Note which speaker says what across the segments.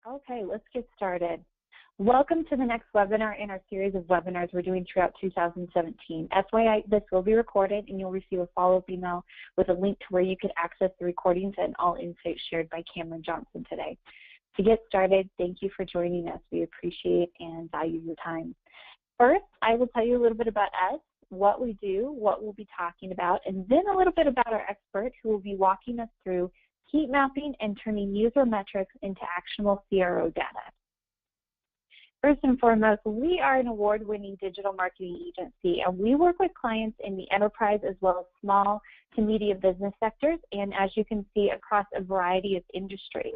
Speaker 1: Okay, let's get started. Welcome to the next webinar in our series of webinars we're doing throughout 2017. FYI, this will be recorded and you'll receive a follow-up email with a link to where you can access the recordings and all insights shared by Cameron Johnson today. To get started, thank you for joining us. We appreciate and value your time. First, I will tell you a little bit about us, what we do, what we'll be talking about, and then a little bit about our expert who will be walking us through heat mapping and turning user metrics into actionable CRO data. First and foremost, we are an award-winning digital marketing agency, and we work with clients in the enterprise as well as small to medium business sectors, and as you can see, across a variety of industries.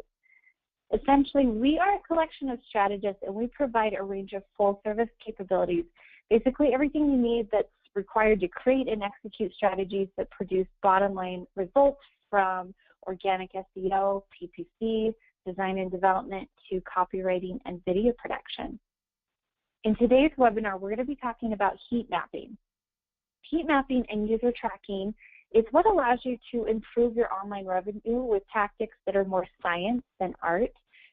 Speaker 1: Essentially, we are a collection of strategists, and we provide a range of full-service capabilities, basically everything you need that's required to create and execute strategies that produce bottom-line results, from organic SEO, PPC, design and development, to copywriting and video production. In today's webinar, we're going to be talking about heat mapping. Heat mapping and user tracking is what allows you to improve your online revenue with tactics that are more science than art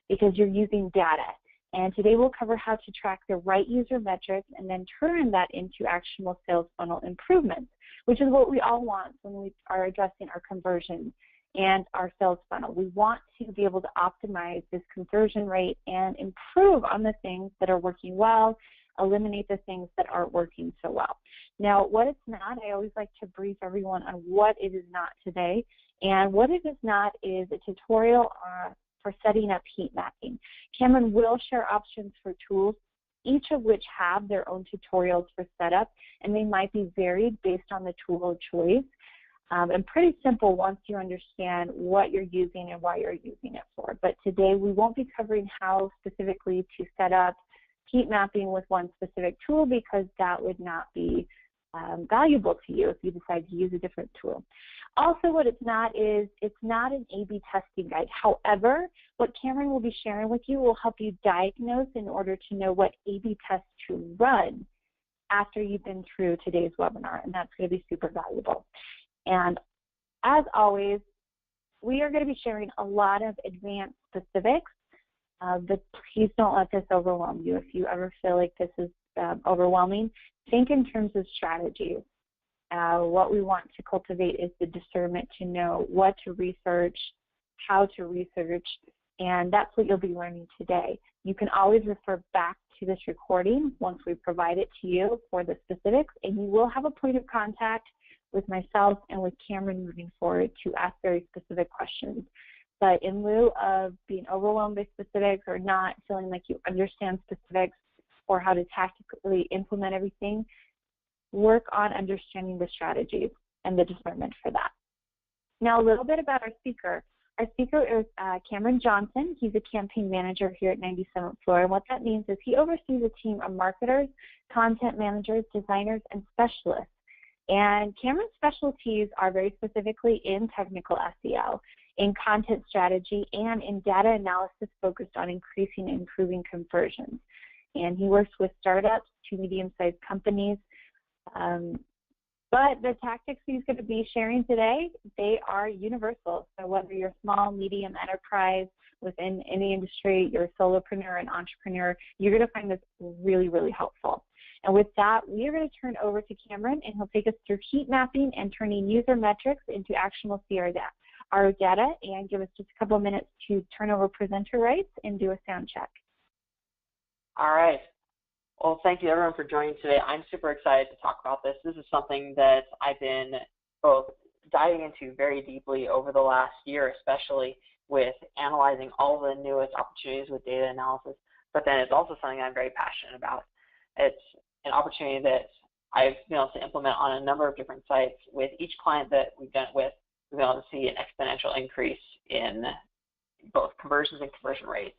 Speaker 1: because you're using data. And today we'll cover how to track the right user metrics and then turn that into actionable sales funnel improvements, which is what we all want when we are addressing our conversions and our sales funnel. We want to be able to optimize this conversion rate and improve on the things that are working well, eliminate the things that aren't working so well. Now, what it's not, I always like to brief everyone on what it is not today. And what it is not is a tutorial for setting up heat mapping. Cameron will share options for tools, each of which have their own tutorials for setup, and they might be varied based on the tool of choice. And pretty simple once you understand what you're using and why you're using it for. But today we won't be covering how specifically to set up heat mapping with one specific tool because that would not be valuable to you if you decide to use a different tool. Also, what it's not is it's not an A/B testing guide. However, what Cameron will be sharing with you will help you diagnose in order to know what A/B tests to run after you've been through today's webinar, and that's going to be super valuable. And as always, we are going to be sharing a lot of advanced specifics, but please don't let this overwhelm you. If you ever feel like this is overwhelming, think in terms of strategies. What we want to cultivate is the discernment to know what to research, how to research, and that's what you'll be learning today. You can always refer back to this recording once we provide it to you for the specifics, and you will have a point of contact with myself and with Cameron moving forward to ask very specific questions. But in lieu of being overwhelmed by specifics or not feeling like you understand specifics or how to tactically implement everything, work on understanding the strategies and the discernment for that. Now, a little bit about our speaker. Our speaker is Cameron Johnson. He's a campaign manager here at 97th Floor, and what that means is he oversees a team of marketers, content managers, designers, and specialists. And Cameron's specialties are very specifically in technical SEO, in content strategy, and in data analysis focused on increasing and improving conversions. And he works with startups to medium-sized companies. But the tactics he's going to be sharing today, they are universal. So whether you're small, medium enterprise, within any industry, you're a solopreneur, an entrepreneur, you're going to find this really, really helpful. And with that, we are going to turn over to Cameron, and he'll take us through heat mapping and turning user metrics into actionable CRO data, and give us just a couple of minutes to turn over presenter rights and do a sound check.
Speaker 2: All right. Well, thank you everyone for joining today. I'm super excited to talk about this. This is something that I've been both diving into very deeply over the last year, especially with analyzing all the newest opportunities with data analysis, but then it's also something I'm very passionate about. It's an opportunity that I've been able to implement on a number of different sites. With each client that we've done it with, we've been able to see an exponential increase in both conversions and conversion rates.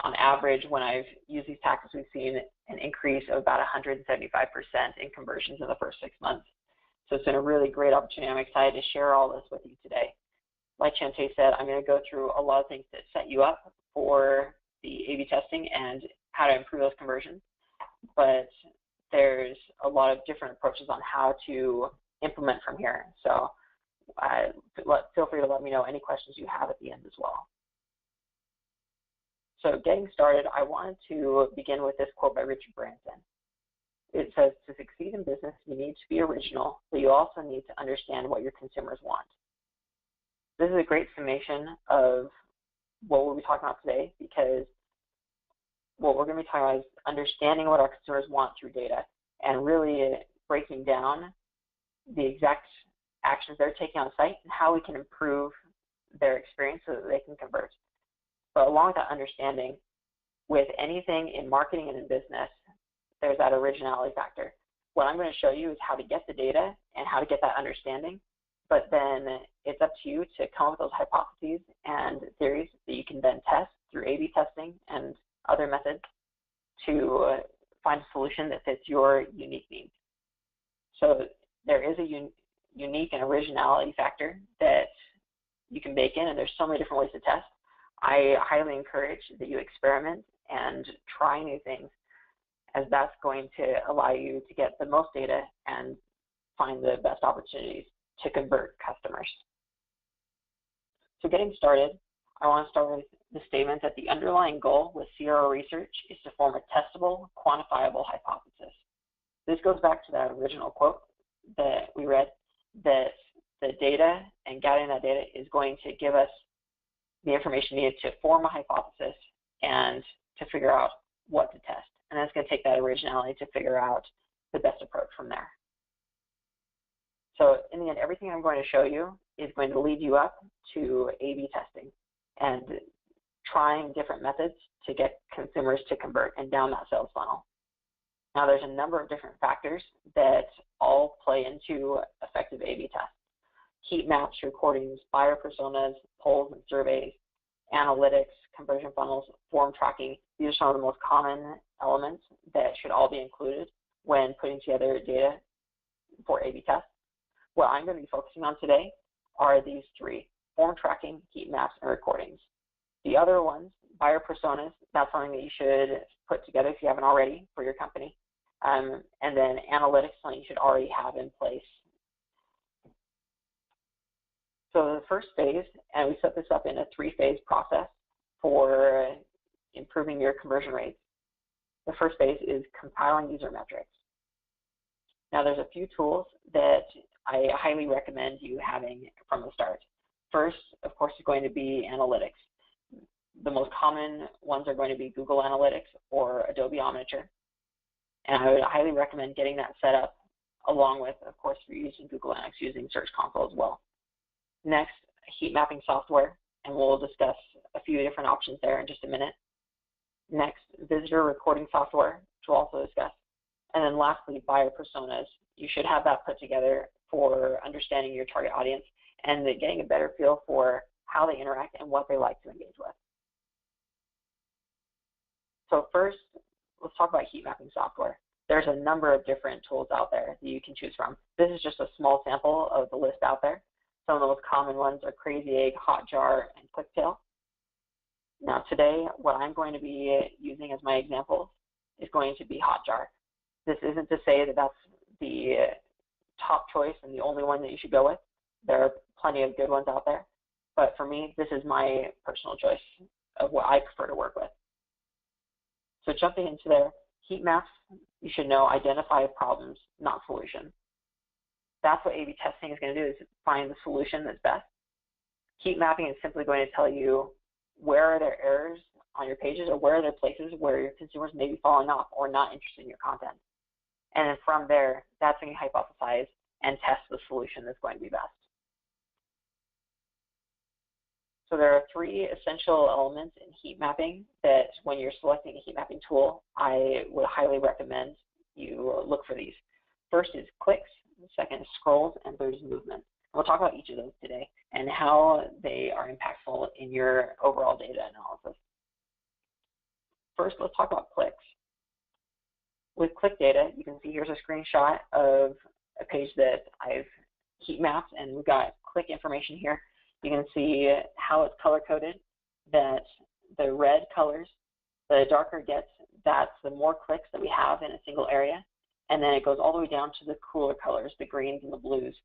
Speaker 2: On average, when I've used these tactics, we've seen an increase of about 175% in conversions in the first 6 months. So it's been a really great opportunity. I'm excited to share all this with you today. Like Chante said, I'm going to go through a lot of things that set you up for the A/B testing and how to improve those conversions. But there's a lot of different approaches on how to implement from here. So feel free to let me know any questions you have at the end as well. So getting started, I wanted to begin with this quote by Richard Branson. It says, to succeed in business, you need to be original, but you also need to understand what your consumers want. This is a great summation of what we'll be talking about today, because what we're going to be talking about is understanding what our consumers want through data and really breaking down the exact actions they're taking on site and how we can improve their experience so that they can convert. But along with that understanding, with anything in marketing and in business, there's that originality factor. What I'm going to show you is how to get the data and how to get that understanding, but then it's up to you to come up with those hypotheses and theories that you can then test through A/B testing and other methods to find a solution that fits your unique needs. So there is a unique and originality factor that you can bake in, and there's so many different ways to test. I highly encourage that you experiment and try new things, as that's going to allow you to get the most data and find the best opportunities to convert customers. So getting started, I want to start with the statement that the underlying goal with CRO research is to form a testable, quantifiable hypothesis. This goes back to that original quote that we read, that the data and gathering that data is going to give us the information needed to form a hypothesis and to figure out what to test. And that's going to take that originality to figure out the best approach from there. So in the end, everything I'm going to show you is going to lead you up to A/B testing and trying different methods to get consumers to convert and down that sales funnel. Now, there's a number of different factors that all play into effective A/B tests. Heat maps, recordings, buyer personas, polls and surveys, analytics, conversion funnels, form tracking. These are some of the most common elements that should all be included when putting together data for A/B tests. What I'm going to be focusing on today are these three: form tracking, heat maps, and recordings. The other ones, buyer personas, that's something that you should put together if you haven't already for your company. And then analytics, something you should already have in place. So the first phase, and we set this up in a three-phase process for improving your conversion rates. The first phase is compiling user metrics. Now, there's a few tools that I highly recommend you having from the start. First, of course, is going to be analytics. The most common ones are going to be Google Analytics or Adobe Omniture. And I would highly recommend getting that set up, along with, of course, if you're using Google Analytics, using Search Console as well. Next, heat mapping software, and we'll discuss a few different options there in just a minute. Next, visitor recording software, which we'll also discuss. And then lastly, buyer personas. You should have that put together for understanding your target audience and getting a better feel for how they interact and what they like to engage with. So first, let's talk about heat mapping software. There's a number of different tools out there that you can choose from. This is just a small sample of the list out there. Some of the most common ones are Crazy Egg, Hotjar, and Clicktail. Now today, what I'm going to be using as my example is going to be Hotjar. This isn't to say that that's the top choice and the only one that you should go with. There are plenty of good ones out there, but for me, this is my personal choice of what I prefer to work with. So jumping into there, heat maps, you should know, identify problems, not solutions. That's what A/B testing is going to do, is find the solution that's best. Heat mapping is simply going to tell you where are there errors on your pages, or where are there places where your consumers may be falling off or not interested in your content. And then from there, that's when you hypothesize and test the solution that's going to be best. So there are three essential elements in heat mapping that when you're selecting a heat mapping tool, I would highly recommend you look for these. First is clicks, second is scrolls, and third is movement. And we'll talk about each of those today and how they are impactful in your overall data analysis. First, let's talk about clicks. With click data, you can see here's a screenshot of a page that I've heat mapped, and we've got click information here. You can see how it's color-coded, that the red colors, the darker it gets, that's the more clicks that we have in a single area. And then it goes all the way down to the cooler colors, the greens and the blues,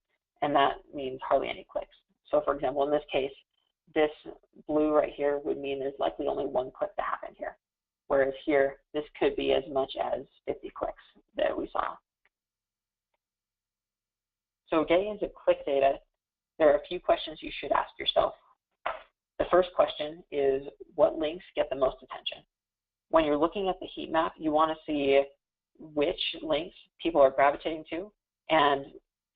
Speaker 2: and that means hardly any clicks. So for example, in this case, this blue right here would mean there's likely only one click to happen here, this could be as much as 50 clicks that we saw. So getting into click data, there are a few questions you should ask yourself. The first question is, what links get the most attention? When you're looking at the heat map, you want to see which links people are gravitating to, and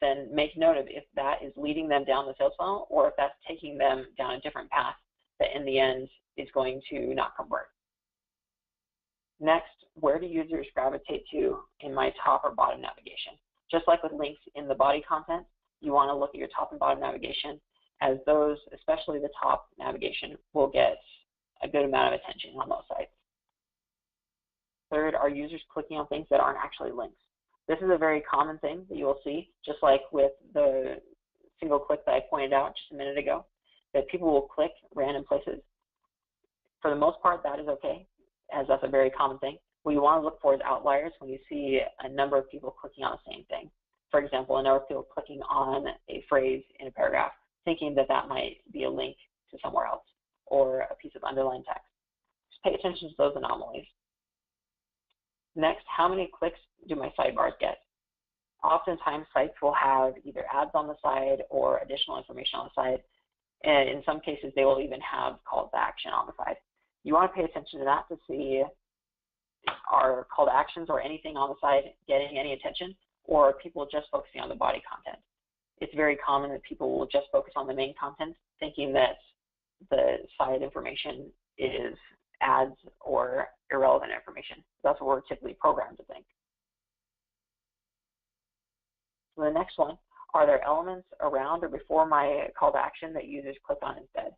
Speaker 2: then make note of if that is leading them down the sales funnel or if that's taking them down a different path that in the end is going to not convert. Next, where do users gravitate to in my top or bottom navigation? Just like with links in the body content, you want to look at your top and bottom navigation, as those, especially the top navigation, will get a good amount of attention on those sites. Third, are users clicking on things that aren't actually links? This is a very common thing that you will see, just like with the single click that I pointed out just a minute ago, that people will click random places. For the most part, that is okay, as that's a very common thing. What you want to look for is outliers when you see a number of people clicking on the same thing. For example, a number of people clicking on a phrase in a paragraph, thinking that that might be a link to somewhere else or a piece of underlined text. Just pay attention to those anomalies. Next, how many clicks do my sidebars get? Oftentimes, sites will have either ads on the side or additional information on the side, and in some cases, they will even have calls to action on the side. You want to pay attention to that to see, are call to actions or anything on the side getting any attention, or are people just focusing on the body content? It's very common that people will just focus on the main content, thinking that the side information is ads or irrelevant information. That's what we're typically programmed to think. So the next one, are there elements around or before my call to action that users click on instead?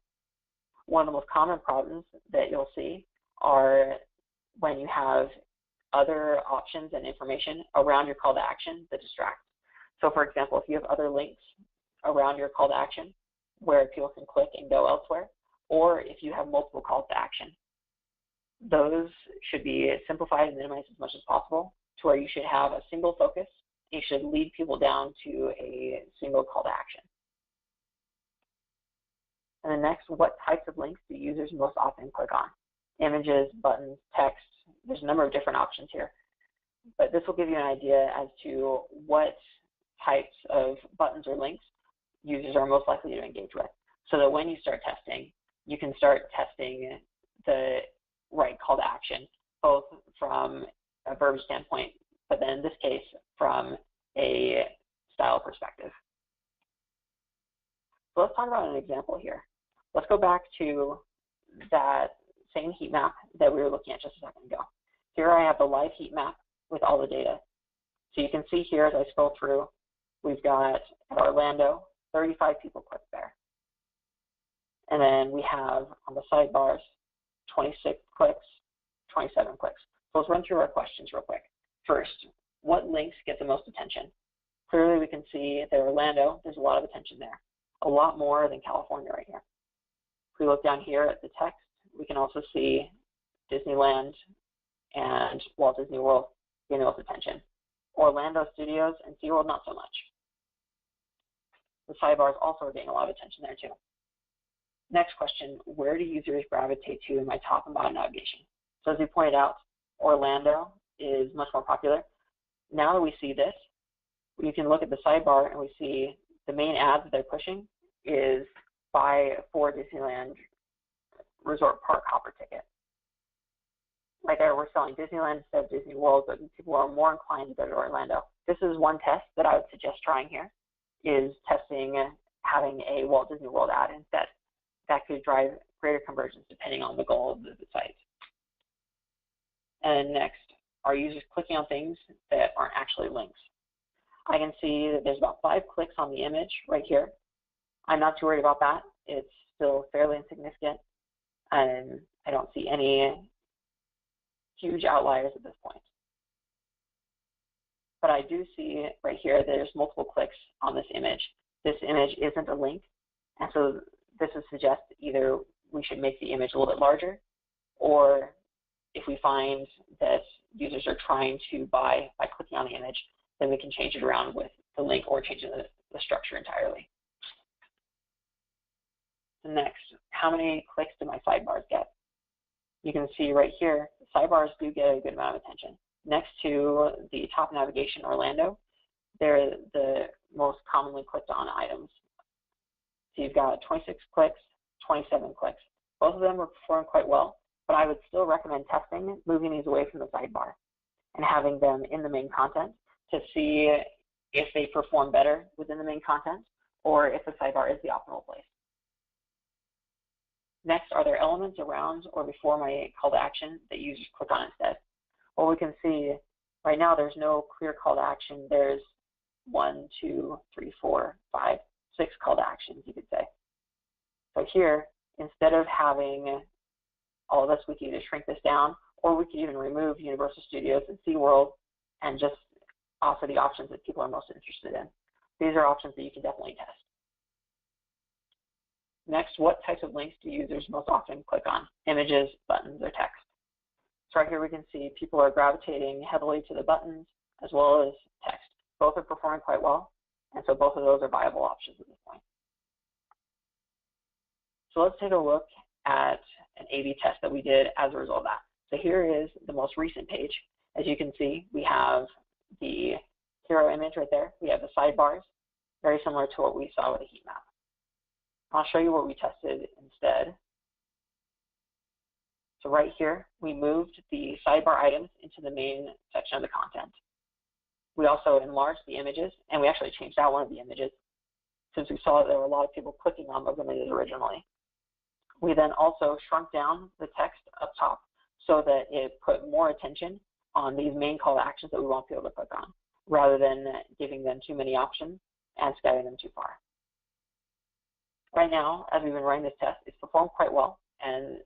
Speaker 2: One of the most common problems that you'll see are when you have other options and information around your call to action that distract. So for example, if you have other links around your call to action where people can click and go elsewhere, or if you have multiple calls to action, those should be simplified and minimized as much as possible to where you should have a single focus. You should lead people down to a single call to action. And then next, what types of links do users most often click on? Images, buttons, text. There's a number of different options here. But this will give you an idea as to what types of buttons or links users are most likely to engage with, so that when you start testing, you can start testing the right call to action, both from a verb standpoint, but then in this case, from a style perspective. So let's talk about an example here. Let's go back to that same heat map that we were looking at just a second ago. Here I have the live heat map with all the data. So you can see here as I scroll through, we've got at Orlando, 35 people clicked there. And then we have on the sidebars, 26 clicks, 27 clicks. So let's run through our questions real quick. First, what links get the most attention? Clearly we can see that Orlando, there's a lot of attention there. A lot more than California right here. If we look down here at the text, we can also see Disneyland and Walt Disney World getting the most attention. Orlando Studios and SeaWorld, not so much. The sidebars also are getting a lot of attention there too. Next question, where do users gravitate to in my top and bottom navigation? So as we pointed out, Orlando is much more popular. Now that we see this, we can look at the sidebar and we see the main ads that they're pushing is buy for Disneyland Resort Park Hopper ticket. Right there, we're selling Disneyland instead of Disney World, but people are more inclined to go to Orlando. This is one test that I would suggest trying here, is testing having a Walt Disney World ad instead. That could drive greater conversions depending on the goal of the site. And next, are users clicking on things that aren't actually links? I can see that there's about 5 clicks on the image right here. I'm not too worried about that. It's still fairly insignificant, and I don't see any huge outliers at this point. But I do see right here there's multiple clicks on this image. This image isn't a link, and so this would suggest either we should make the image a little bit larger, or if we find that users are trying to buy by clicking on the image, then we can change it around with the link or change the structure entirely. Next, how many clicks do my sidebars get? you can see right here, the sidebars do get a good amount of attention. Next to the top navigation Orlando, they're the most commonly clicked on items. So you've got 26 clicks, 27 clicks. Both of them are performing quite well, but I would still recommend testing, moving these away from the sidebar and having them in the main content to see if they perform better within the main content or if the sidebar is the optimal place. Next, are there elements around or before my call to action that users click on instead? Well, we can see right now there's no clear call to action. There's 1, 2, 3, 4, 5, 6 call to actions, you could say. So here, instead of having all of this, we could either shrink this down, or we could even remove Universal Studios and SeaWorld and just offer the options that people are most interested in. These are options that you can definitely test. Next, what types of links do users most often click on? Images, buttons, or text? So right here we can see people are gravitating heavily to the buttons as well as text. Both are performing quite well, and so both of those are viable options at this point. So let's take a look at an A/B test that we did as a result of that. So here is the most recent page. As you can see, we have the hero image right there. We have the sidebars, very similar to what we saw with the heat map. I'll show you what we tested instead. So right here, we moved the sidebar items into the main section of the content. We also enlarged the images, and we actually changed out one of the images since we saw that there were a lot of people clicking on those images originally. We then also shrunk down the text up top so that it put more attention on these main call to actions that we want people to click on, rather than giving them too many options and scattering them too far. Right now, as we've been running this test, it's performed quite well, and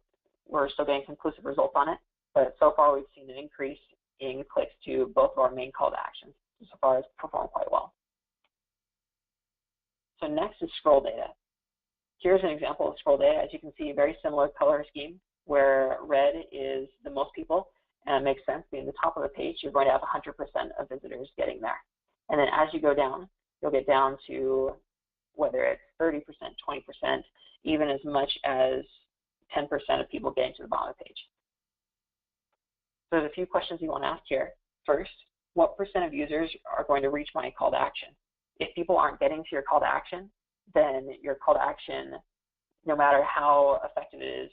Speaker 2: we're still getting conclusive results on it, but so far we've seen an increase in clicks to both of our main call to actions. So far it's performed quite well. So next is scroll data. Here's an example of scroll data. As you can see, a very similar color scheme where red is the most people, and it makes sense. Being the top of the page, you're going to have 100% of visitors getting there. And then as you go down, you'll get down to whether it's 30%, 20%, even as much as 10% of people getting to the bottom of the page. So there's a few questions you want to ask here. First, what percent of users are going to reach my call to action? If people aren't getting to your call to action, then your call to action, no matter how effective it is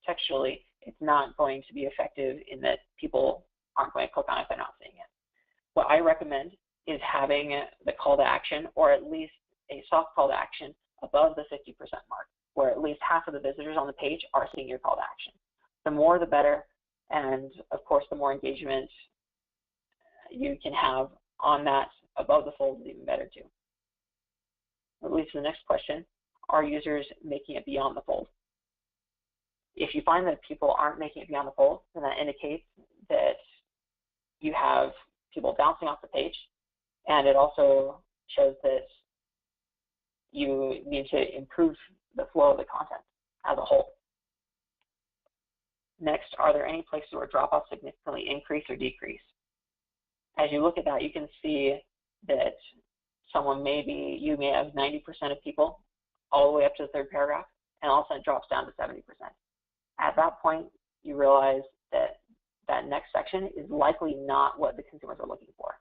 Speaker 2: textually, it's not going to be effective in that people aren't going to click on it if they're not seeing it. What I recommend is having the call to action, or at least a soft call to action, above the 50% mark, where at least half of the visitors on the page are seeing your call to action. The more, the better, and of course, the more engagement you can have on that above the fold is even better too. That leads to the next question: are users making it beyond the fold? If you find that people aren't making it beyond the fold, then that indicates that you have people bouncing off the page, and it also shows that you need to improve the flow of the content as a whole. Next, are there any places where drop-offs significantly increase or decrease? As you look at that, you can see that you may have 90% of people all the way up to the third paragraph, and all of a sudden it drops down to 70%. At that point, you realize that that next section is likely not what the consumers are looking for.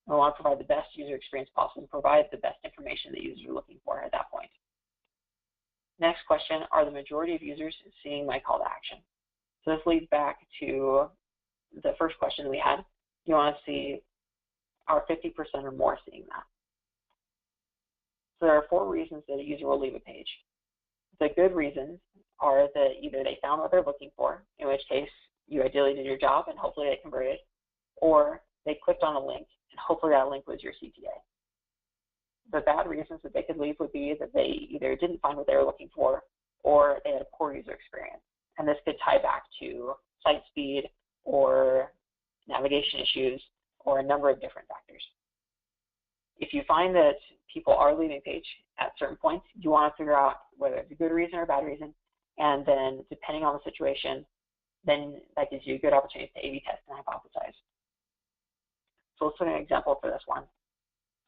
Speaker 2: We want to provide the best user experience possible and provide the best information that users are looking for at that point. Next question: are the majority of users seeing my call to action? So this leads back to the first question we had. You want to see, are 50% or more seeing that? So there are 4 reasons that a user will leave a page. The good reasons are that either they found what they're looking for, in which case you ideally did your job and hopefully they converted, or they clicked on a link and hopefully that link was your CTA. The bad reasons that they could leave would be that they either didn't find what they were looking for or they had a poor user experience. And this could tie back to site speed or navigation issues or a number of different factors. If you find that people are leaving a page at certain points, you want to figure out whether it's a good reason or a bad reason, and then depending on the situation, then that gives you a good opportunity to A/B test and hypothesize. So let's look at an example for this one.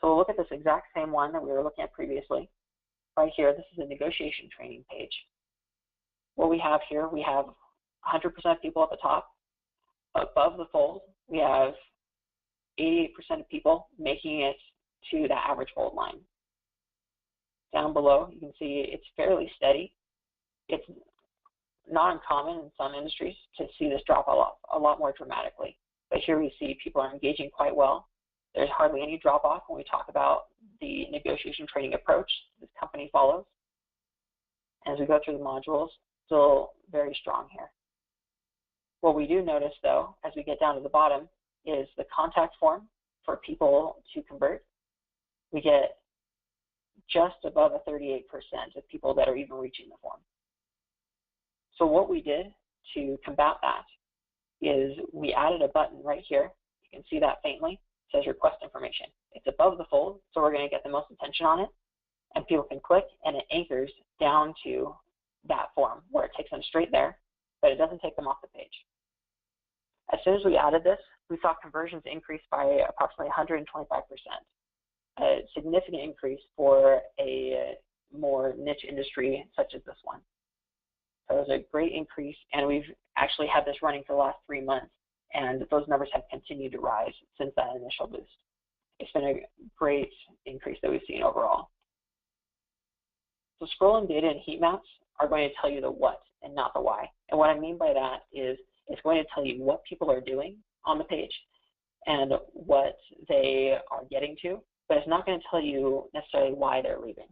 Speaker 2: So we'll look at this exact same one that we were looking at previously. Right here, this is a negotiation training page. What we have here, we have 100% of people at the top. Above the fold, we have 88% of people making it to the average fold line. Down below, you can see it's fairly steady. It's not uncommon in some industries to see this drop off a lot more dramatically. But here we see people are engaging quite well. There's hardly any drop off when we talk about the negotiation training approach this company follows. As we go through the modules, still very strong here. What we do notice, though, as we get down to the bottom, is the contact form for people to convert. We get just above a 38% of people that are even reaching the form. So what we did to combat that is we added a button right here. You can see that faintly. It says request information. It's above the fold, so we're going to get the most attention on it. And people can click, and it anchors down to that form where it takes them straight there, but it doesn't take them off the page. As soon as we added this, we saw conversions increase by approximately 125%, a significant increase for a more niche industry such as this one. So it was a great increase, and we've actually had this running for the last 3 months, and those numbers have continued to rise since that initial boost. It's been a great increase that we've seen overall. So scrolling data and heat maps are going to tell you the what and not the why. And what I mean by that is it's going to tell you what people are doing on the page and what they are getting to, but it's not going to tell you necessarily why they're leaving.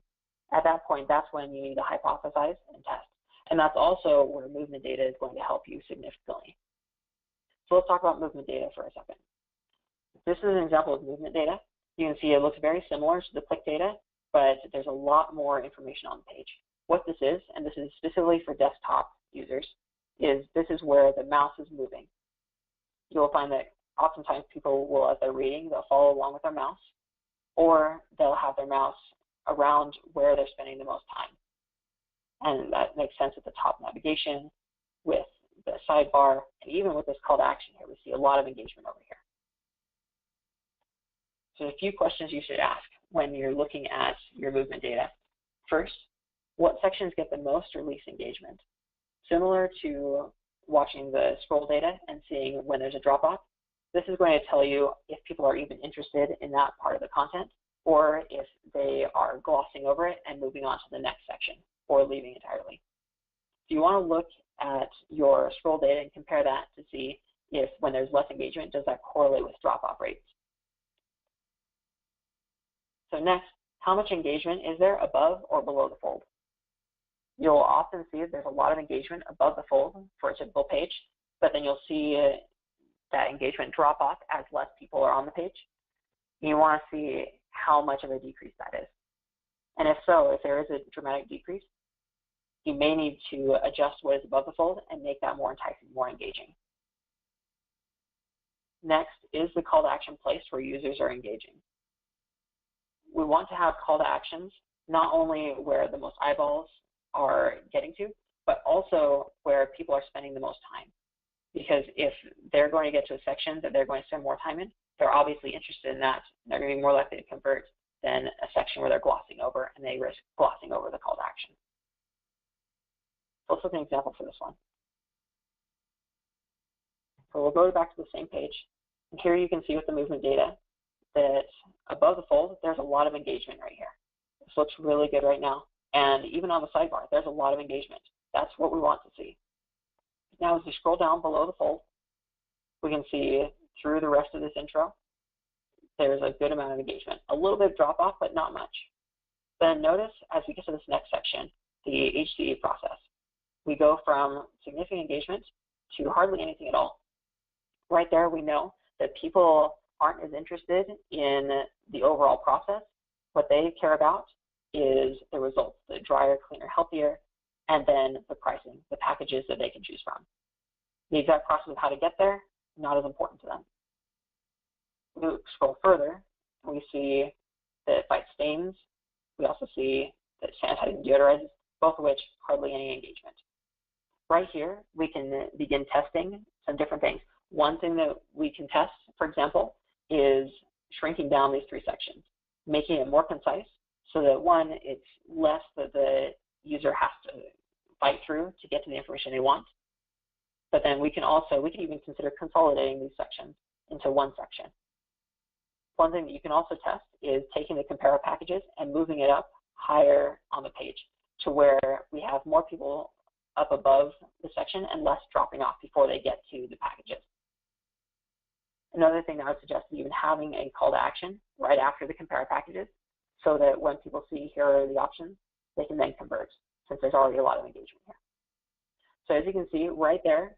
Speaker 2: At that point, that's when you need to hypothesize and test. And that's also where movement data is going to help you significantly. So let's talk about movement data for a second. This is an example of movement data. You can see it looks very similar to the click data, but there's a lot more information on the page. What this is, and this is specifically for desktop users, is this is where the mouse is moving. You'll find that oftentimes people will, as they're reading, they'll follow along with their mouse, or they'll have their mouse around where they're spending the most time. And that makes sense with the top navigation, with the sidebar, and even with this call to action here, we see a lot of engagement over here. So a few questions you should ask when you're looking at your movement data. First, what sections get the most or least engagement? Similar to watching the scroll data and seeing when there's a drop-off, this is going to tell you if people are even interested in that part of the content, or if they are glossing over it and moving on to the next section, or leaving entirely. If you want to look at your scroll data and compare that to see if when there's less engagement, does that correlate with drop-off rates? So next, how much engagement is there above or below the fold? You'll often see that there's a lot of engagement above the fold for a typical page, but then you'll see that engagement drop off as less people are on the page. You want to see how much of a decrease that is. And if so, if there is a dramatic decrease, you may need to adjust what is above the fold and make that more enticing, more engaging. Next is the call to action place where users are engaging. We want to have call to actions not only where the most eyeballs are getting to, but also where people are spending the most time. Because if they're going to get to a section that they're going to spend more time in, they're obviously interested in that. They're going to be more likely to convert than a section where they're glossing over and they risk glossing over the call to action. So let's look at an example for this one. So we'll go back to the same page. And here you can see with the movement data that above the fold, there's a lot of engagement right here. This looks really good right now. And even on the sidebar, there's a lot of engagement. That's what we want to see. Now, as we scroll down below the fold, we can see through the rest of this intro, there's a good amount of engagement. A little bit of drop off, but not much. Then notice as we get to this next section, the HCE process. We go from significant engagement to hardly anything at all. Right there, we know that people aren't as interested in the overall process. What they care about is the results, the drier, cleaner, healthier, and then the pricing, the packages that they can choose from. The exact process of how to get there, not as important to them. We scroll further, we see that it fights stains. We also see that sanitizing deodorizes, both of which hardly any engagement. Right here, we can begin testing some different things. One thing that we can test, for example, is shrinking down these three sections, making it more concise so that one, it's less that the user has to fight through to get to the information they want. But then we can even consider consolidating these sections into one section. One thing that you can also test is taking the compare packages and moving it up higher on the page to where we have more people up above the section and less dropping off before they get to the packages. Another thing that I would suggest is even having a call to action right after the compare packages so that when people see here are the options, they can then convert since there's already a lot of engagement here. So as you can see right there,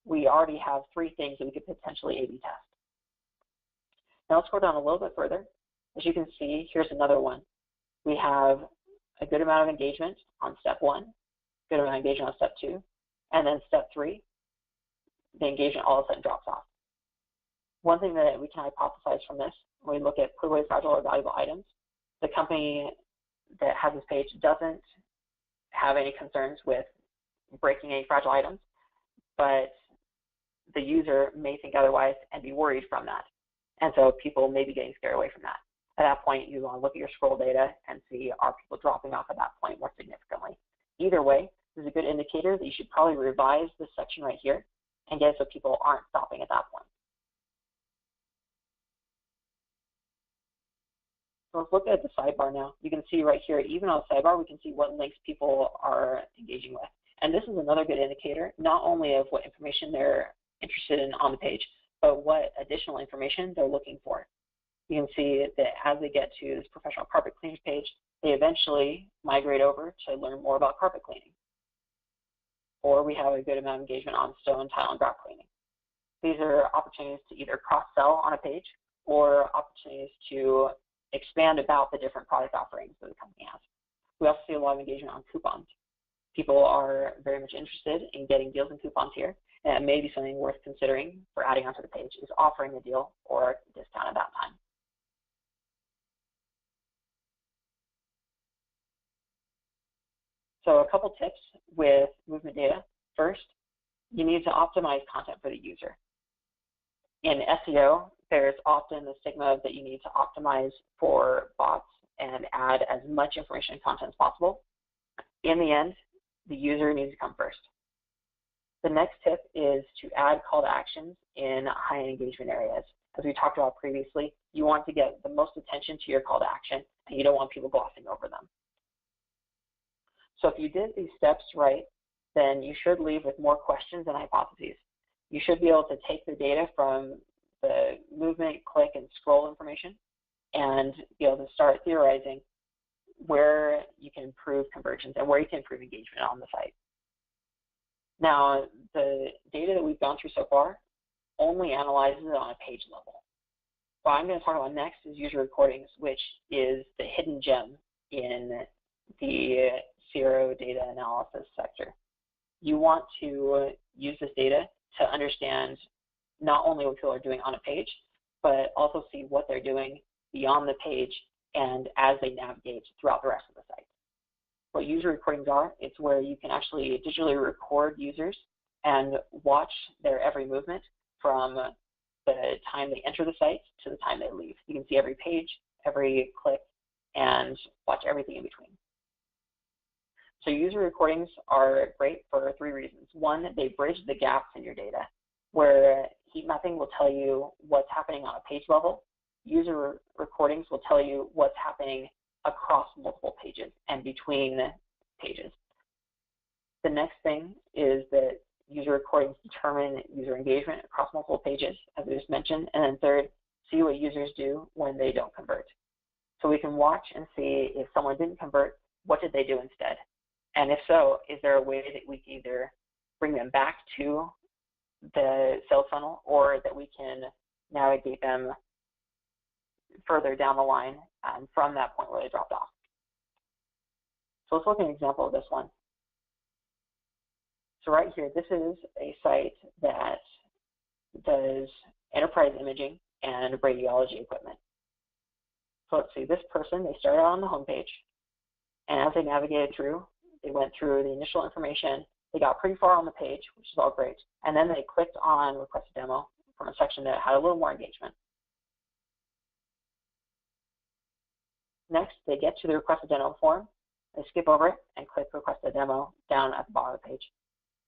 Speaker 2: we already have 3 things that we could potentially A/B test. Now let's go down a little bit further. As you can see, here's another one. We have a good amount of engagement on step 1, good amount of engagement on step 2, and then step 3, the engagement all of a sudden drops off. One thing that we can hypothesize from this, when we look at put away fragile or valuable items, the company that has this page doesn't have any concerns with breaking any fragile items, but the user may think otherwise and be worried from that. And so people may be getting scared away from that. At that point, you want to look at your scroll data and see, are people dropping off at that point more significantly? Either way, this is a good indicator that you should probably revise this section right here and get it so people aren't stopping at that point. So let's look at the sidebar now. You can see right here, even on the sidebar, we can see what links people are engaging with. And this is another good indicator, not only of what information they're interested in on the page, but what additional information they're looking for. You can see that as they get to this professional carpet cleaning page, they eventually migrate over to learn more about carpet cleaning. Or we have a good amount of engagement on stone, tile, and grout cleaning. These are opportunities to either cross-sell on a page or opportunities to expand about the different product offerings that the company has. We also see a lot of engagement on coupons. People are very much interested in getting deals and coupons here, and it may be something worth considering for adding onto the page is offering a deal or a discount at that time. So a couple tips with movement data. First, you need to optimize content for the user. In SEO, there's often the stigma that you need to optimize for bots and add as much information and content as possible. In the end, the user needs to come first. The next tip is to add call to actions in high engagement areas. As we talked about previously, you want to get the most attention to your call to action, and you don't want people glossing over them. So if you did these steps right, then you should leave with more questions than hypotheses. You should be able to take the data from the movement, click, and scroll information and be able to start theorizing where you can improve conversions and where you can improve engagement on the site. Now, the data that we've gone through so far only analyzes it on a page level. What I'm going to talk about next is user recordings, which is the hidden gem in the CRO data analysis sector. You want to use this data to understand not only what people are doing on a page, but also see what they're doing beyond the page and as they navigate throughout the rest of the site. What user recordings are, it's where you can actually digitally record users and watch their every movement from the time they enter the site to the time they leave. You can see every page, every click, and watch everything in between. So user recordings are great for 3 reasons. One, they bridge the gaps in your data, where heat mapping will tell you what's happening on a page level. User recordings will tell you what's happening across multiple pages and between pages. The next thing is that user recordings determine user engagement across multiple pages, as I just mentioned. And then third, see what users do when they don't convert. So we can watch and see if someone didn't convert, what did they do instead? And if so, is there a way that we can either bring them back to the sales funnel or that we can navigate them further down the line from that point where they dropped off? So let's look at an example of this one. So right here, this is a site that does enterprise imaging and radiology equipment. So let's see, this person, they started on the homepage, and as they navigated through, they went through the initial information, they got pretty far on the page, which is all great, and then they clicked on Request a Demo from a section that had a little more engagement. Next, they get to the Request a Demo form, they skip over it and click Request a Demo down at the bottom of the page.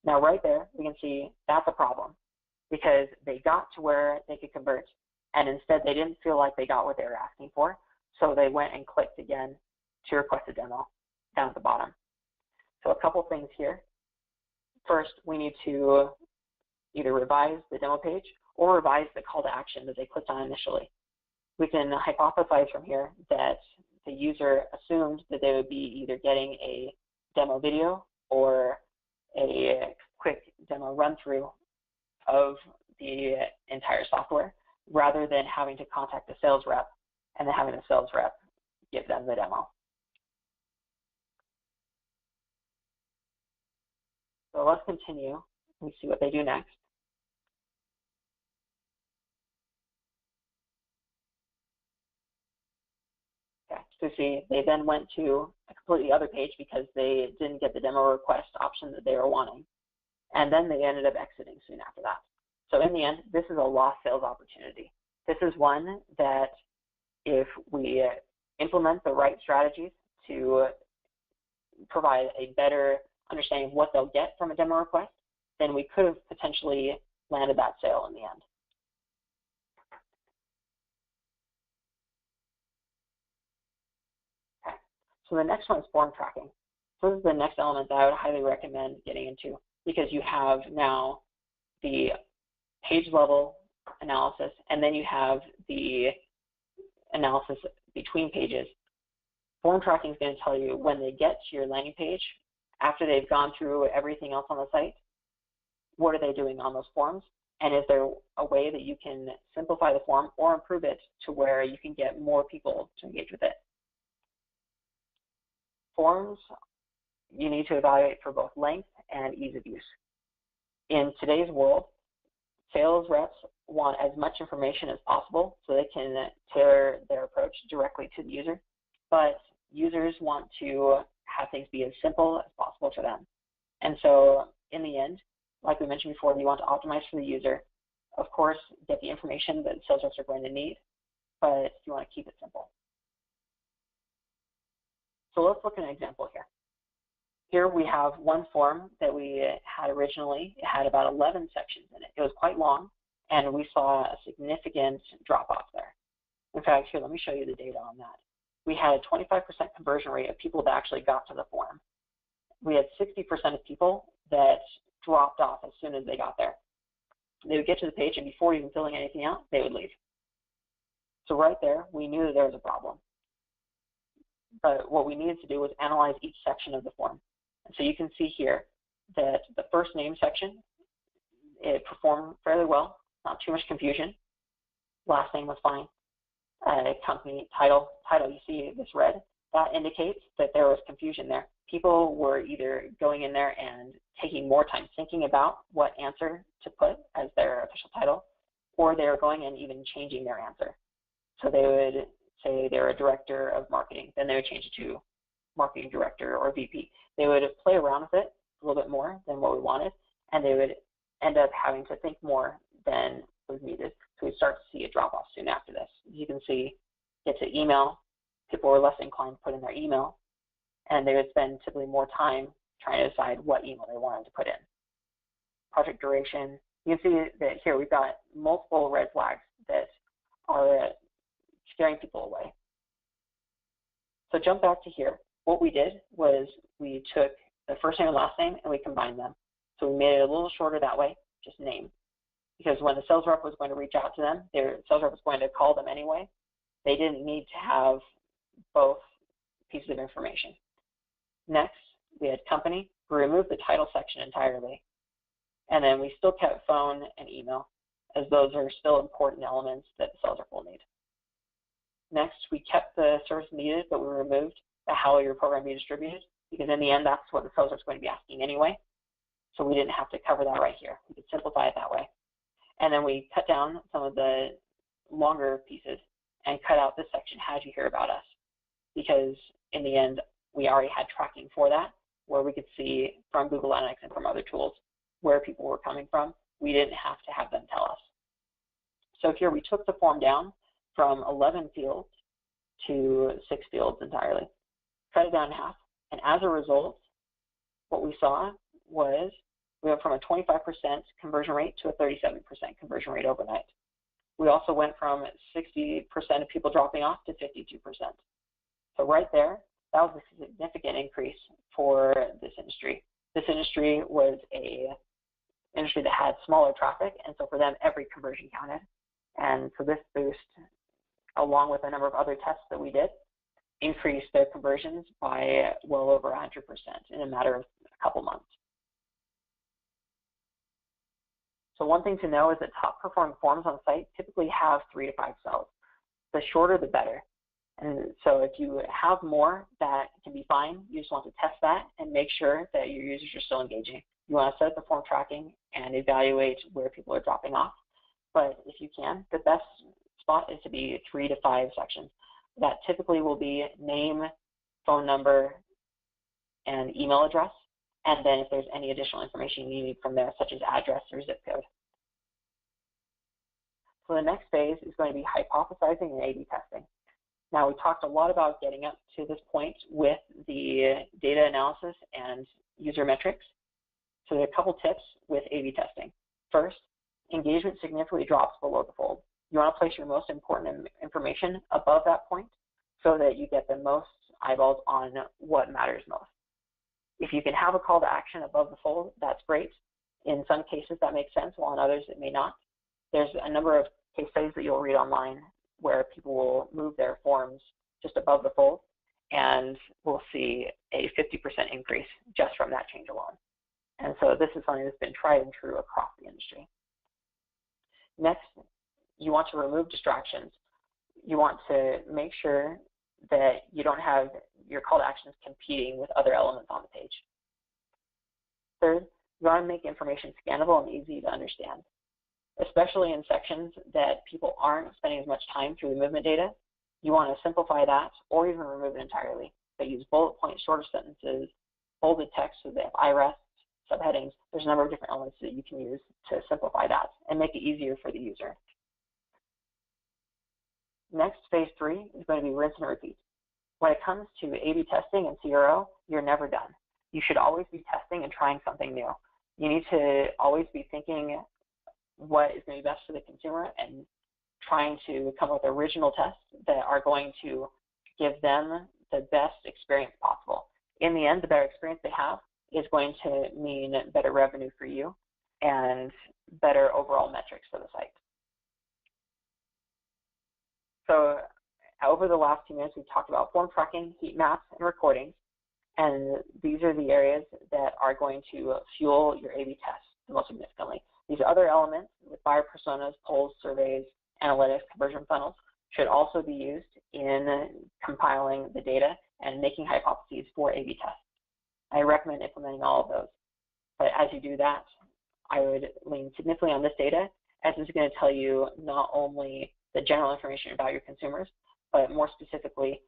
Speaker 2: Now right there, we can see that's a problem because they got to where they could convert, and instead they didn't feel like they got what they were asking for, so they went and clicked again to request a demo down at the bottom. So a couple things here. First, we need to either revise the demo page or revise the call to action that they clicked on initially. We can hypothesize from here that the user assumed that they would be either getting a demo video or a quick demo run-through of the entire software, rather than having to contact the sales rep and then having the sales rep give them the demo. So let's continue and see what they do next. Okay, so see, they then went to a completely other page because they didn't get the demo request option that they were wanting. And then they ended up exiting soon after that. So in the end, this is a lost sales opportunity. This is one that if we implement the right strategies to provide a better understanding of what they'll get from a demo request, then we could have potentially landed that sale in the end. Okay, so the next one is form tracking. So this is the next element that I would highly recommend getting into, because you have now the page level analysis, and then you have the analysis between pages. Form tracking is going to tell you when they get to your landing page, after they've gone through everything else on the site, what are they doing on those forms, and is there a way that you can simplify the form or improve it to where you can get more people to engage with it. Forms you need to evaluate for both length and ease of use. In today's world, sales reps want as much information as possible so they can tailor their approach directly to the user, but users want to have things be as simple as possible for them. And so in the end, like we mentioned before, you want to optimize for the user. Of course, get the information that sales reps are going to need, but you want to keep it simple. So let's look at an example here. Here we have one form that we had originally. It had about 11 sections in it. It was quite long, and we saw a significant drop-off there. In fact, here, let me show you the data on that. We had a 25% conversion rate of people that actually got to the form. We had 60% of people that dropped off as soon as they got there. They would get to the page, and before even filling anything out, they would leave. So right there, we knew that there was a problem. But what we needed to do was analyze each section of the form. And so you can see here that the first name section, it performed fairly well, not too much confusion. Last name was fine. Company title, you see this red, that indicates that there was confusion there. People were either going in there and taking more time thinking about what answer to put as their official title, or they were going and even changing their answer. So they would say they're a director of marketing, then they would change it to marketing director or VP. They would play around with it a little bit more than what we wanted, and they would end up having to think more than was needed. So we start to see a drop-off soon after this. As you can see, get to email, people were less inclined to put in their email, and they would spend typically more time trying to decide what email they wanted to put in. Project duration, you can see that here we've got multiple red flags that are scaring people away. So jump back to here. What we did was we took the first name and last name and we combined them. So we made it a little shorter that way, just name. Because when the sales rep was going to reach out to them, their sales rep was going to call them anyway. They didn't need to have both pieces of information. Next, we had company. We removed the title section entirely. And then we still kept phone and email, as those are still important elements that the sales rep will need. Next, we kept the service needed, but we removed the how will your program be distributed, because in the end, that's what the sales rep is going to be asking anyway. So we didn't have to cover that right here. We could simplify it that way. And then we cut down some of the longer pieces and cut out this section, how did you hear about us? Because in the end, we already had tracking for that, where we could see from Google Analytics and from other tools where people were coming from. We didn't have to have them tell us. So here we took the form down from 11 fields to 6 fields entirely, cut it down in half, and as a result, what we saw was We went from a 25% conversion rate to a 37% conversion rate overnight. We also went from 60% of people dropping off to 52%. So right there, that was a significant increase for this industry. This industry was an industry that had smaller traffic, and so for them, every conversion counted. And so this boost, along with a number of other tests that we did, increased their conversions by well over 100% in a matter of a couple months. So one thing to know is that top performing forms on the site typically have 3 to 5 cells. The shorter, the better. And so if you have more, that can be fine. You just want to test that and make sure that your users are still engaging. You want to set up the form tracking and evaluate where people are dropping off. But if you can, the best spot is to be 3 to 5 sections. That typically will be name, phone number, and email address. And then if there's any additional information you need from there, such as address or zip code. So the next phase is going to be hypothesizing and A/B testing. Now, we talked a lot about getting up to this point with the data analysis and user metrics. So there are a couple tips with A/B testing. First, engagement significantly drops below the fold. You want to place your most important information above that point so that you get the most eyeballs on what matters most. If you can have a call to action above the fold, that's great. In some cases, that makes sense, while in others, it may not. There's a number of case studies that you'll read online where people will move their forms just above the fold, and we'll see a 50% increase just from that change alone. And so this is something that's been tried and true across the industry. Next, you want to remove distractions. You want to make sure that you don't have your call to actions competing with other elements on the page. Third, you want to make information scannable and easy to understand, especially in sections that people aren't spending as much time through the movement data. You want to simplify that or even remove it entirely. But use bullet point, shorter sentences, bolded text so they have IREST, subheadings. There's a number of different elements that you can use to simplify that and make it easier for the user. Next, phase 3 is going to be rinse and repeat. When it comes to A/B testing and CRO, you're never done. You should always be testing and trying something new. You need to always be thinking what is going to be best for the consumer and trying to come up with original tests that are going to give them the best experience possible. In the end, the better experience they have is going to mean better revenue for you and better overall metrics for the site. So over the last few minutes, we've talked about form tracking, heat maps, and recordings. And these are the areas that are going to fuel your A/B tests most significantly. These other elements with buyer personas, polls, surveys, analytics, conversion funnels should also be used in compiling the data and making hypotheses for A/B tests. I recommend implementing all of those. But as you do that, I would lean significantly on this data, as it's going to tell you not only the general information about your consumers, but more specifically,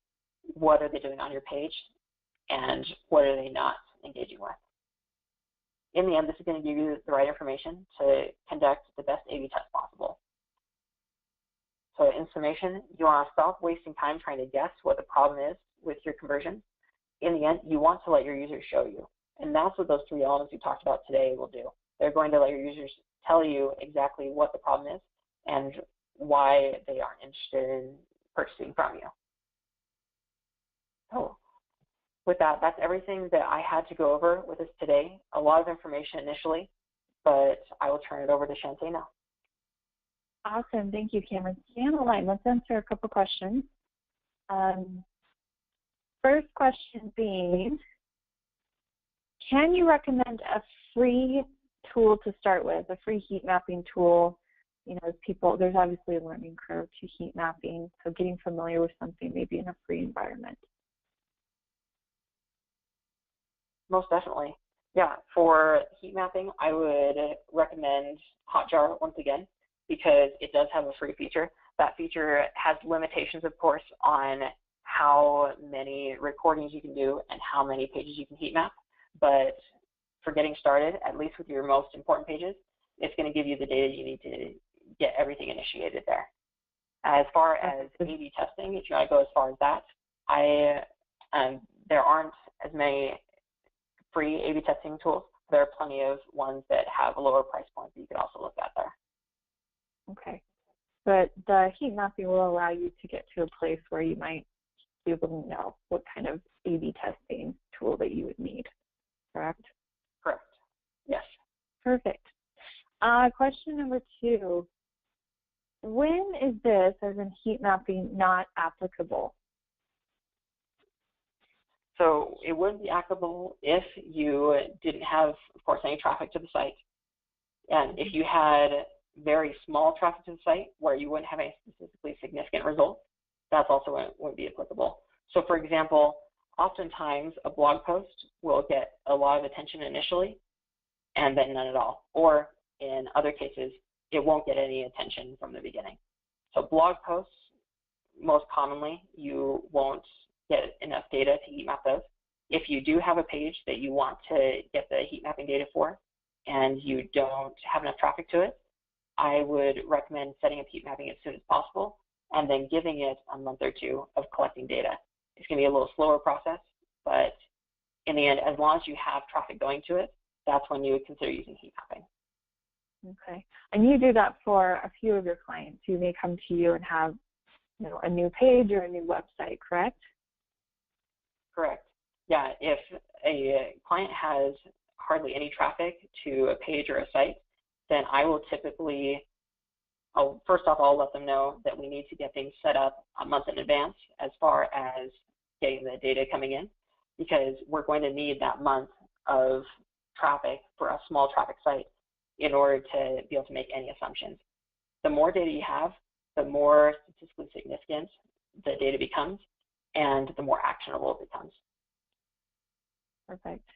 Speaker 2: what are they doing on your page and what are they not engaging with. In the end, this is going to give you the right information to conduct the best A/B test possible. So in summation, you want to stop wasting time trying to guess what the problem is with your conversion. In the end, you want to let your users show you. And that's what those 3 elements we talked about today will do. They're going to let your users tell you exactly what the problem is and why they aren't interested in purchasing from you. So with that, that's everything that I had to go over with us today. A lot of information initially, but I will turn it over to Shantae now.
Speaker 1: Awesome. Thank you, Cameron. Stay on the line. Let's answer a couple questions. First question being, can you recommend a free tool to start with, a free heat mapping tool? You know, there's obviously a learning curve to heat mapping, so getting familiar with something maybe in a free environment.
Speaker 2: Most definitely. Yeah, for heat mapping, I would recommend Hotjar once again, because it does have a free feature. That feature has limitations, of course, on how many recordings you can do and how many pages you can heat map. But for getting started, at least with your most important pages, it's going to give you the data you need to get everything initiated there. As far as A/B testing, if you want to go as far as that, there aren't as many free A/B testing tools. there are plenty of ones that have a lower price point that you could also look at there.
Speaker 1: Okay. But the heat mapping will allow you to get to a place where you might be able to know what kind of A/B testing tool that you would need, correct?
Speaker 2: Correct. Yes.
Speaker 1: Perfect. Question number 2. When is this, as in heat mapping, not applicable?
Speaker 2: So it would be applicable if you didn't have, of course, any traffic to the site. And if you had very small traffic to the site where you wouldn't have any statistically significant results, that's also when it would be applicable. So for example, oftentimes a blog post will get a lot of attention initially and then none at all. Or in other cases, it won't get any attention from the beginning. So blog posts, most commonly, you won't get enough data to heat map those. If you do have a page that you want to get the heat mapping data for and you don't have enough traffic to it, I would recommend setting up heat mapping as soon as possible and then giving it a month or 2 of collecting data. It's going to be a little slower process, but in the end, as long as you have traffic going to it, that's when you would consider using heat mapping.
Speaker 1: Okay. And you do that for a few of your clients who may come to you and have, a new page or a new website, correct?
Speaker 2: Correct. Yeah, if a client has hardly any traffic to a page or a site, then I will typically, first off, I'll let them know that we need to get things set up a month in advance as far as getting the data coming in, because we're going to need that month of traffic for a small traffic site in order to be able to make any assumptions. The more data you have, the more statistically significant the data becomes, and the more actionable it becomes.
Speaker 1: Perfect.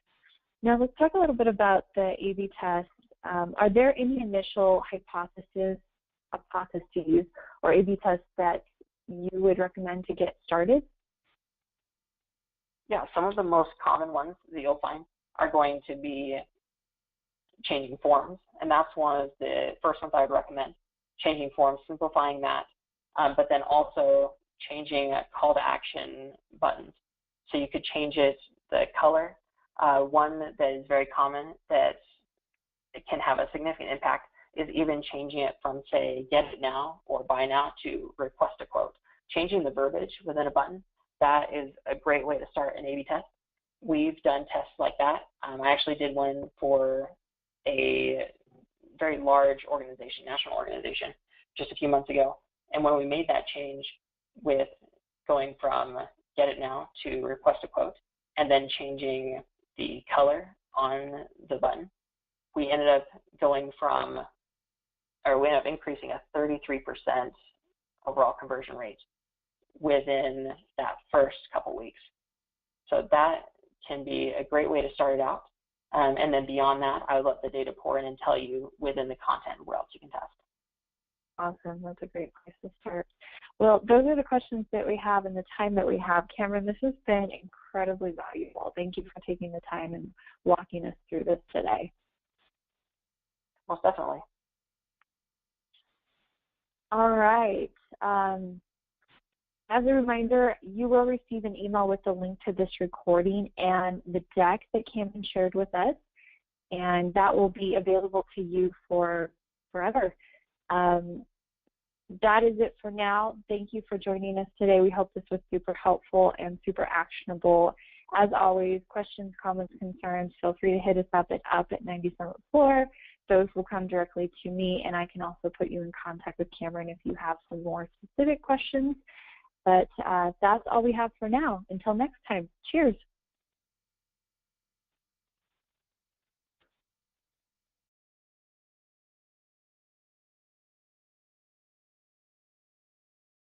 Speaker 1: Now let's talk a little bit about the A/B test. Are there any initial hypotheses or A/B tests that you would recommend to get started?
Speaker 2: Yeah, some of the most common ones that you'll find are going to be changing forms, and that's one of the first ones I would recommend. Changing forms, simplifying that, but then also changing call to action buttons. So you could change the color. One that is very common that it can have a significant impact is even changing it from, say, get it now or buy now to request a quote. Changing the verbiage within a button, that is a great way to start an A/B test. We've done tests like that. I actually did one for a very large organization, national organization, just a few months ago. And when we made that change with going from get it now to request a quote and then changing the color on the button, we ended up increasing a 33% overall conversion rate within that first couple weeks. So that can be a great way to start it out. And then beyond that, I would let the data pour in and tell you within the content where else you can test.
Speaker 1: Awesome. That's a great place to start. Well, those are the questions that we have and the time that we have. Cameron, this has been incredibly valuable. Thank you for taking the time and walking us through this today.
Speaker 2: Most definitely.
Speaker 1: All right. As a reminder, you will receive an email with the link to this recording and the deck that Cameron shared with us, and that will be available to you for forever. That is it for now. Thank you for joining us today. We hope this was super helpful and super actionable. As always, questions, comments, concerns, feel free to hit us up at 97th Floor. Those will come directly to me, and I can also put you in contact with Cameron if you have some more specific questions. But that's all we have for now. Until next time, cheers.